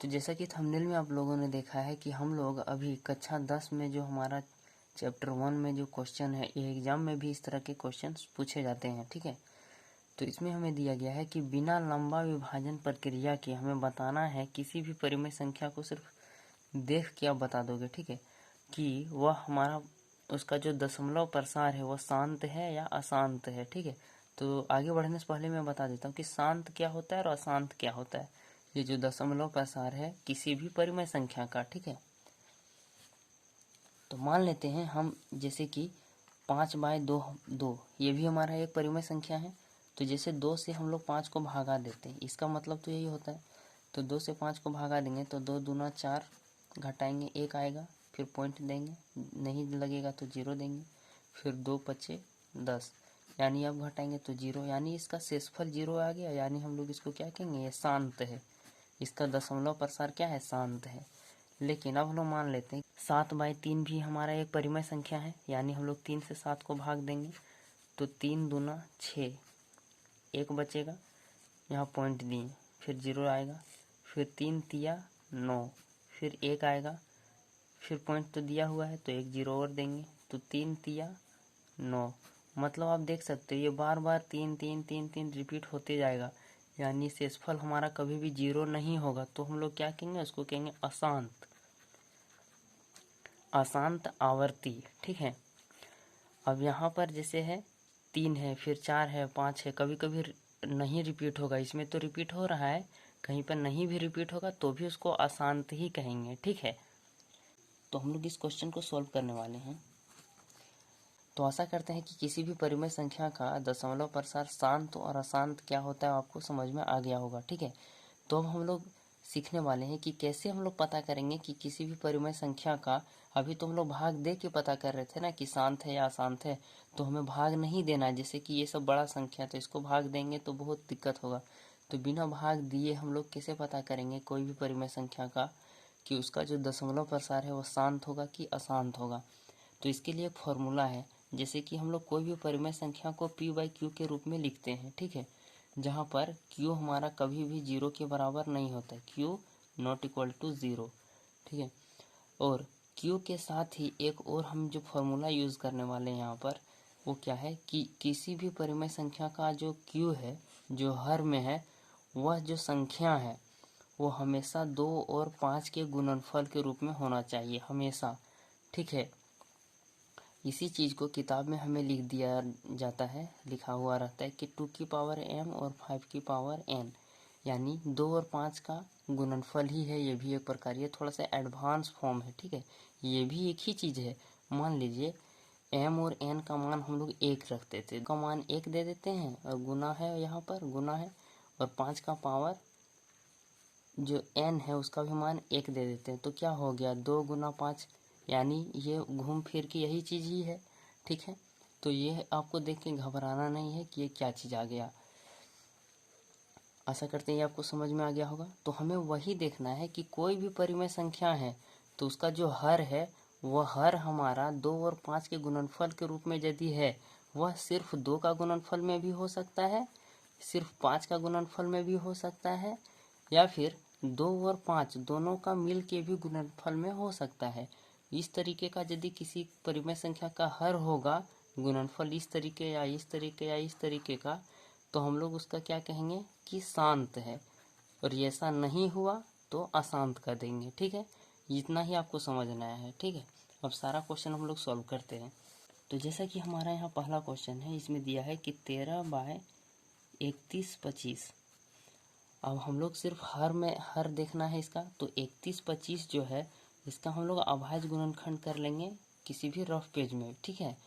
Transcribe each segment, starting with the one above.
तो जैसा कि थंबनेल में आप लोगों ने देखा है कि हम लोग अभी कक्षा 10 में जो हमारा चैप्टर 1 में जो क्वेश्चन है, ये एग्जाम में भी इस तरह के क्वेश्चन पूछे जाते हैं। ठीक है, तो इसमें हमें दिया गया है कि बिना लंबा विभाजन प्रक्रिया के हमें बताना है किसी भी परिमेय संख्या को सिर्फ देख के आप बता दोगे। ठीक है, कि वह हमारा उसका जो दशमलव प्रसार है वह शांत है या अशांत है। ठीक है, तो आगे बढ़ने से पहले मैं बता देता हूँ कि शांत क्या होता है और अशांत क्या होता है। ये जो दशमलव प्रसार है किसी भी परिमेय संख्या का, ठीक है, तो मान लेते हैं हम जैसे कि 5/2 ये भी हमारा एक परिमेय संख्या है। तो जैसे 2 से हम लोग 5 को भागा देते हैं, इसका मतलब तो यही होता है। तो 2 से 5 को भागा देंगे तो 2 दूना 4, घटाएंगे 1 आएगा, फिर पॉइंट देंगे, नहीं लगेगा तो 0 देंगे, फिर 2 पचे 10, यानी अब घटाएंगे तो 0, यानी इसका शेषफल 0 आ गया। यानी हम लोग इसको क्या कहेंगे, ये शांत है। इसका दशमलव प्रसार क्या है, शांत है। लेकिन अब हम लोग मान लेते हैं 7/3 भी हमारा एक परिमेय संख्या है, यानी हम लोग 3 से 7 को भाग देंगे तो 3 दूना 6, 1 बचेगा, यहाँ पॉइंट दिए, फिर 0 आएगा, फिर 3 तिया 9, फिर 1 आएगा, फिर पॉइंट तो दिया हुआ है तो 1 0 और देंगे, तो 3 तिया 9। मतलब आप देख सकते हो ये बार बार 3 3 3 3 रिपीट होते जाएगा, यानी शेषफल हमारा कभी भी 0 नहीं होगा। तो हम लोग क्या कहेंगे, उसको कहेंगे अशांत, अशांत आवर्ती। ठीक है, अब यहाँ पर जैसे है 3 है, फिर 4 है, 5 है, कभी कभी नहीं रिपीट होगा, इसमें तो रिपीट हो रहा है, कहीं पर नहीं भी रिपीट होगा तो भी उसको अशांत ही कहेंगे। ठीक है, तो हम लोग इस क्वेश्चन को सॉल्व करने वाले हैं। तो आशा करते हैं कि किसी भी परिमेय संख्या का दशमलव प्रसार शांत और अशांत क्या होता है आपको समझ में आ गया होगा। ठीक है, तो अब हम लोग सीखने वाले हैं कि कैसे हम लोग पता करेंगे कि किसी भी परिमेय संख्या का, अभी तो हम लोग भाग दे के पता कर रहे थे ना कि शांत है या अशांत है, तो हमें भाग नहीं देना है। जैसे कि ये सब बड़ा संख्या तो इसको भाग देंगे तो बहुत दिक्कत होगा, तो बिना भाग दिए हम लोग कैसे पता करेंगे कोई भी परिमेय संख्या का कि उसका जो दशमलव प्रसार है वो शांत होगा कि अशांत होगा। तो इसके लिए एक फॉर्मूला है, जैसे कि हम लोग कोई भी परिमेय संख्या को p/q के रूप में लिखते हैं। ठीक है, जहाँ पर q हमारा कभी भी 0 के बराबर नहीं होता है, q नॉट इक्वल टू 0। ठीक है, और q के साथ ही एक और हम जो फॉर्मूला यूज़ करने वाले हैं यहाँ पर, वो क्या है कि किसी भी परिमेय संख्या का जो q है, जो हर में है, वह जो संख्या है वो हमेशा 2 और 5 के गुणनफल के रूप में होना चाहिए, हमेशा। ठीक है, इसी चीज़ को किताब में हमें लिख दिया जाता है, लिखा हुआ रहता है कि 2 की पावर m और 5 की पावर n, यानी 2 और 5 का गुणनफल ही है। ये भी एक प्रकार, ये थोड़ा सा एडवांस फॉर्म है। ठीक है, ये भी एक ही चीज़ है। मान लीजिए m और n का मान हम लोग 1 रखते थे, का मान 1 दे देते हैं और गुना है, यहाँ पर गुना है, और 5 का पावर जो n है उसका भी मान 1 दे देते हैं, तो क्या हो गया, 2 गुना 5, यानी ये घूम फिर के यही चीज़ ही है। ठीक है, तो ये आपको देख के घबराना नहीं है कि ये क्या चीज़ आ गया। आशा करते हैं ये आपको समझ में आ गया होगा। तो हमें वही देखना है कि कोई भी परिमेय संख्या है तो उसका जो हर है वह हर हमारा 2 और 5 के गुणनफल के रूप में यदि है, वह सिर्फ 2 का गुणनफल में भी हो सकता है, सिर्फ 5 का गुणनफल में भी हो सकता है, या फिर 2 और 5 दोनों का मिल के भी गुणनफल में हो सकता है। इस तरीके का यदि किसी परिमेय संख्या का हर होगा, गुणनफल इस तरीके या इस तरीके या इस तरीके का, तो हम लोग उसका क्या कहेंगे कि शांत है, और ऐसा नहीं हुआ तो अशांत कर देंगे। ठीक है, इतना ही आपको समझना है। ठीक है, अब सारा क्वेश्चन हम लोग सॉल्व करते हैं। तो जैसा कि हमारा यहाँ पहला क्वेश्चन है, इसमें दिया है कि 13/31/25। अब हम लोग सिर्फ हर में हर देखना है इसका, तो 31/25 जो है इसका हम लोग अभाज्य गुणनखंड कर लेंगे किसी भी रफ पेज में। ठीक है,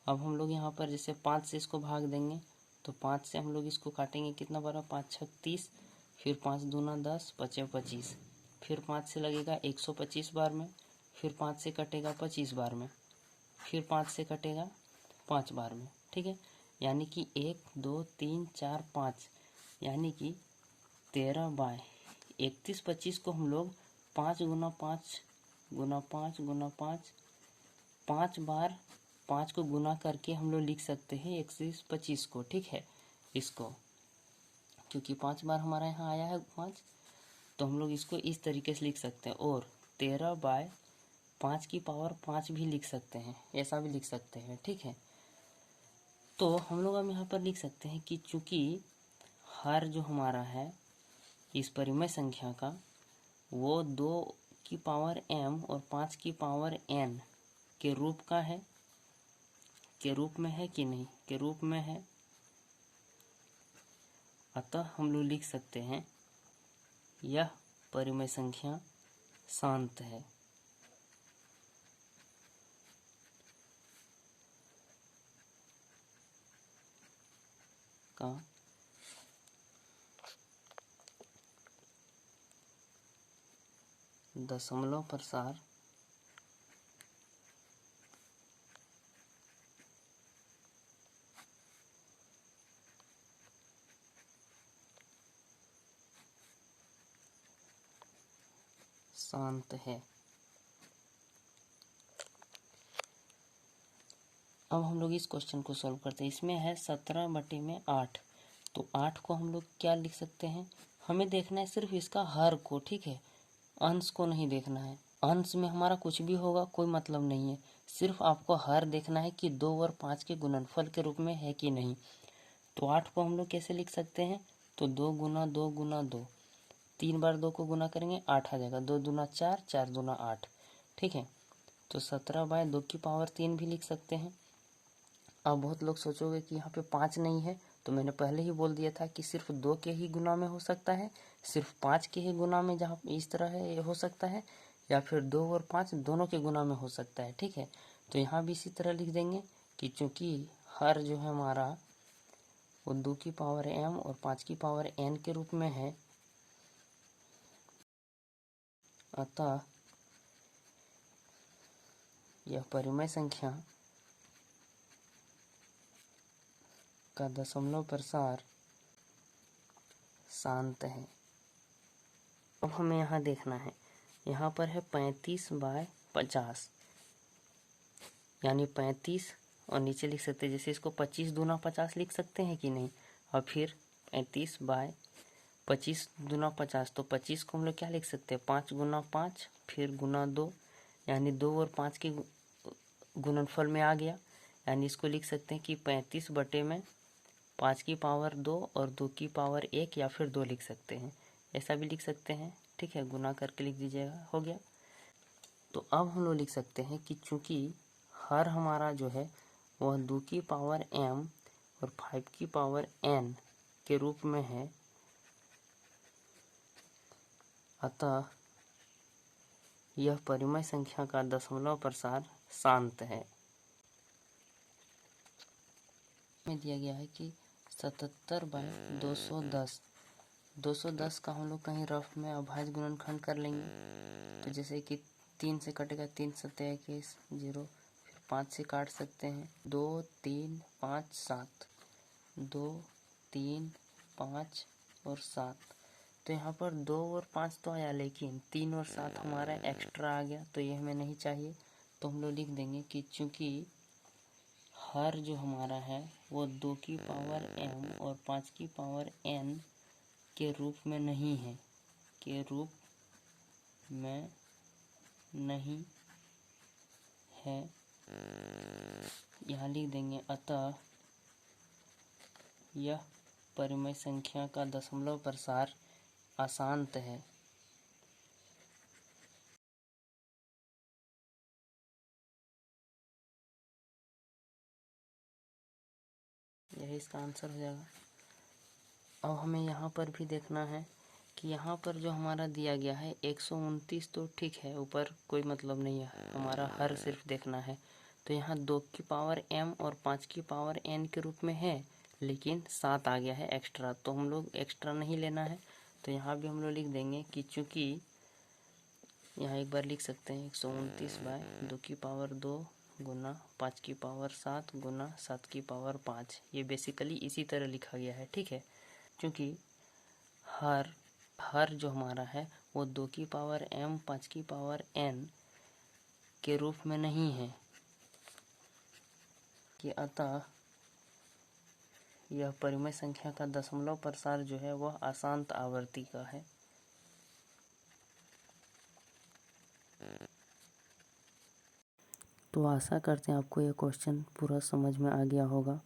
अब हम लोग यहाँ पर जैसे 5 से इसको भाग देंगे, तो 5 से हम लोग इसको काटेंगे, कितना बड़ा, 5 छक 30, फिर 5 दूना 10, 5 25, फिर 5 से लगेगा 125 बार में, फिर 5 से कटेगा 25 बार में, फिर 5 से कटेगा 5 बार में। ठीक है, यानी कि 1 2 3 4 5, यानी कि 13/31/25 को हम लोग 5 गुना 5 गुना 5 गुना 5, 5 बार 5 को गुना करके हम लोग लिख सकते हैं 125 को। ठीक है, इसको क्योंकि 5 बार हमारा यहाँ आया है 5, तो हम लोग इसको इस तरीके से लिख सकते हैं। और 13/5 भी लिख सकते हैं, ऐसा भी लिख सकते हैं, ठीक है। तो हम लोग अब यहाँ पर लिख सकते हैं कि चूंकि हर जो हमारा है इस परिमेय संख्या का वो 2m और 5n के रूप का है, के रूप में है कि नहीं, के रूप में है। अतः हम लोग लिख सकते हैं यह परिमेय संख्या शांत है। का दशमलव प्रसार शांत है। अब हम लोग इस क्वेश्चन को सॉल्व करते हैं। इसमें है 17/8। तो 8 को हम लोग क्या लिख सकते हैं, हमें देखना है सिर्फ इसका हर को, ठीक है, अंश को नहीं देखना है। अंश में हमारा कुछ भी होगा कोई मतलब नहीं है, सिर्फ आपको हर देखना है कि 2 और 5 के गुणनफल के रूप में है कि नहीं। तो 8 को हम लोग कैसे लिख सकते हैं, तो 2 गुना 2 गुना 2, 3 बार 2 को गुना करेंगे 8 आ जाएगा, 2 दूना 4, 4 दूना 8, ठीक है। तो 17/2 भी लिख सकते हैं। अब बहुत लोग सोचोगे कि यहाँ पे 5 नहीं है, तो मैंने पहले ही बोल दिया था कि सिर्फ 2 के ही गुना में हो सकता है, सिर्फ 5 के ही गुना में जहाँ इस तरह है ये हो सकता है, या फिर 2 और 5 दोनों के गुना में हो सकता है, ठीक है। तो यहाँ भी इसी तरह लिख देंगे कि चूंकि हर जो है हमारा वो 2m और 5n के रूप में है, अतः यह परिमेय संख्या का दशमलव प्रसार शांत है। अब हमें यहाँ देखना है, यहाँ पर है 35/50, यानी 35 और नीचे लिख सकते हैं, जैसे इसको 25 दूना 50 लिख सकते हैं कि नहीं। और फिर 35/25 दूना 50, तो 25 को हम लोग क्या लिख सकते हैं, 5 गुना 5 फिर गुना 2, यानी 2 और 5 के गुणनफल में आ गया। यानी इसको लिख सकते हैं कि 35/5 और 2 या फिर 2 लिख सकते हैं, ऐसा भी लिख सकते हैं, ठीक है। गुना करके लिख दीजिएगा, हो गया। तो अब हम लोग लिख सकते हैं कि चूंकि हर हमारा जो है वह 2m और 5n के रूप में है, अतः यह परिमेय संख्या का दशमलव प्रसार शांत है। में दिया गया है कि 77/210, 210 का हम लोग कहीं रफ में अभाज्य गुणनखंड कर लेंगे। तो जैसे कि 3 से कटेगा, 3 सत्ते 21, 0, फिर 5 से काट सकते हैं, 2 3 5 7, 2 3 5 और 7। तो यहाँ पर 2 और 5 तो आया, लेकिन 3 और 7 हमारा एक्स्ट्रा आ गया, तो ये हमें नहीं चाहिए। तो हम लोग लिख देंगे कि चूंकि हर जो हमारा है वो 2m और 5n के रूप में नहीं है, के रूप में नहीं है, यहाँ लिख देंगे। अतः यह परिमेय संख्या का दशमलव प्रसार अशांत है। यही इसका आंसर हो जाएगा। अब हमें यहाँ पर भी देखना है कि यहाँ पर जो हमारा दिया गया है 129, तो ठीक है, ऊपर कोई मतलब नहीं है, हमारा हर सिर्फ देखना है। तो यहाँ 2m और 5n के रूप में है, लेकिन 7 आ गया है एक्स्ट्रा, तो हम लोग एक्स्ट्रा नहीं लेना है। तो यहाँ भी हम लोग लिख देंगे कि चूँकि यहाँ एक बार लिख सकते हैं 129/2 गुना 5/7 गुना 7/5, ये बेसिकली इसी तरह लिखा गया है, ठीक है। क्योंकि हर जो हमारा है वो 2m 5n के रूप में नहीं है, कि अतः यह परिमेय संख्या का दशमलव प्रसार जो है वह अशांत आवर्ती का है। तो आशा करते हैं आपको ये क्वेश्चन पूरा समझ में आ गया होगा।